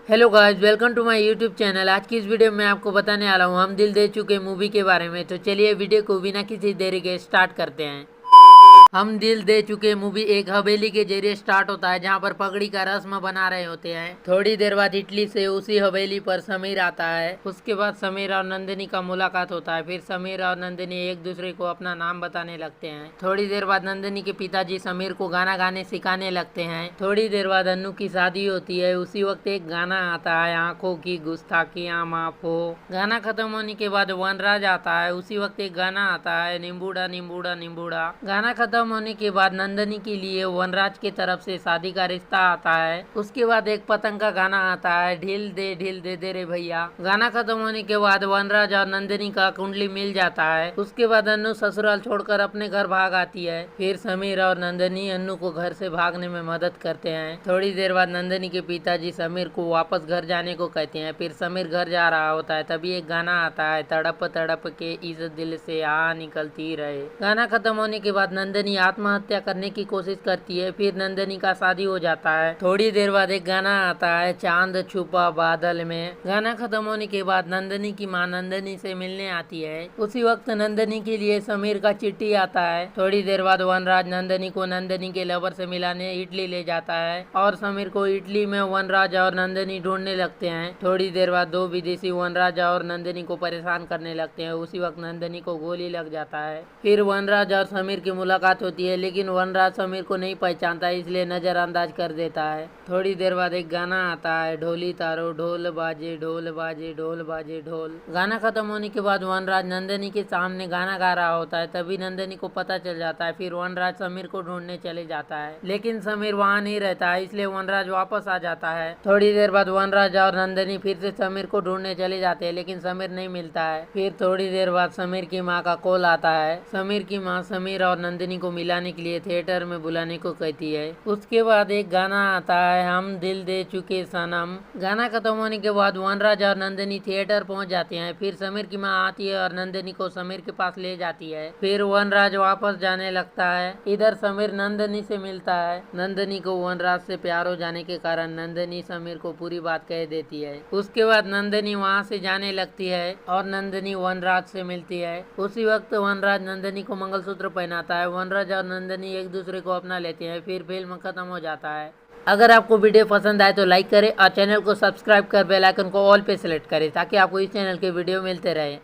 Hello guys, welcome to my YouTube channel. आज की इस वीडियो में आपको बताने वाला हूँ हम दिल दे चुके मूवी के बारे में। तो चलिए वीडियो को बिना किसी देरी के स्टार्ट करते हैं। हम दिल दे चुके मूवी एक हवेली के जरिए स्टार्ट होता है, जहाँ पर पगड़ी का रस्म बना रहे होते हैं। थोड़ी देर बाद इटली से उसी हवेली पर समीर आता है। उसके बाद समीर और नंदिनी का मुलाकात होता है। फिर समीर और नंदिनी एक दूसरे को अपना नाम बताने लगते हैं। थोड़ी देर बाद नंदिनी के पिताजी समीर को गाना गाने सिखाने लगते हैं। थोड़ी देर बाद अन्नू की शादी होती है। उसी वक्त एक गाना आता है, आंखों की गुस्ताखियां माफ हो। गाना खत्म होने के बाद वनराज आता है। उसी वक्त एक गाना आता है, निम्बूडा निम्बूडा निम्बूडा। गाना खत्म होने के बाद नंदनी के लिए वनराज की तरफ से शादी का रिश्ता आता है। उसके बाद एक पतंग का गाना आता है, ढील दे दे रे भैया। गाना खत्म होने के बाद वनराज और नंदनी का कुंडली मिल जाता है। उसके बाद अन्नू ससुराल छोड़कर अपने घर भाग आती है। फिर समीर और नंदनी अन्नू को घर से भागने में मदद करते हैं। थोड़ी देर बाद नंदनी के पिताजी समीर को वापस घर जाने को कहते हैं। फिर समीर घर जा रहा होता है, तभी एक गाना आता है, तड़प तड़प के इस दिल से आ निकलती रहे। गाना खत्म होने के बाद नंदनी आत्महत्या करने की कोशिश करती है। फिर नंदनी का शादी हो जाता है। थोड़ी देर बाद एक गाना आता है, चांद छुपा बादल में। गाना खत्म होने के बाद नंदनी की मां नंदनी से मिलने आती है। उसी वक्त नंदनी के लिए समीर का चिट्ठी आता है। थोड़ी देर बाद वनराज नंदनी को नंदनी के लवर से मिलाने इटली ले जाता है और समीर को इटली में वनराज और नंदनी ढूंढने लगते हैं। थोड़ी देर बाद दो विदेशी वनराज और नंदनी को परेशान करने लगते हैं। उसी वक्त नंदनी को गोली लग जाता है। फिर वनराज और समीर की मुलाकात होती है, लेकिन वनराज समीर को नहीं पहचानता, इसलिए नजरअंदाज कर देता है। थोड़ी देर बाद एक गाना आता है, ढोली तारो ढोल बाजे ढोल बाजे ढोल बाजे ढोल। गाना खत्म होने के बाद वनराज नंदनी के सामने गाना गा रहा होता है, तभी नंदनी को पता चल जाता है। फिर वनराज समीर को ढूंढने चले जाता है, लेकिन समीर वहाँ नहीं रहता है, इसलिए वनराज वापस आ जाता है। थोड़ी देर बाद वनराज और नंदनी फिर से समीर को ढूंढने चले जाते हैं, लेकिन समीर नहीं मिलता है। फिर थोड़ी देर बाद समीर की माँ का कॉल आता है। समीर की माँ समीर और नंदनी को मिलाने के लिए थिएटर में बुलाने को कहती है। उसके बाद एक गाना आता है, हम दिल दे चुके सनम। गाना खत्म होने के बाद वनराज और नंदनी थिएटर पहुंच जाते हैं। फिर समीर की माँ आती है और नंदनी को समीर के पास ले जाती है। फिर वनराज वापस जाने लगता है। इधर समीर नंदनी से मिलता है। नंदनी को वनराज से प्यार हो जाने के कारण नंदनी समीर को पूरी बात कह देती है। उसके बाद नंदनी वहाँ से जाने लगती है और नंदनी वनराज से मिलती है। उसी वक्त वनराज नंदनी को मंगलसूत्र पहनाता है। वनराज और नंदनी एक दूसरे को अपना लेते हैं। फिर फिल्म खत्म हो जाता है। अगर आपको वीडियो पसंद आए तो लाइक करें और चैनल को सब्सक्राइब कर बेल आइकन को ऑल पे सेलेक्ट करें, ताकि आपको इस चैनल के वीडियो मिलते रहे।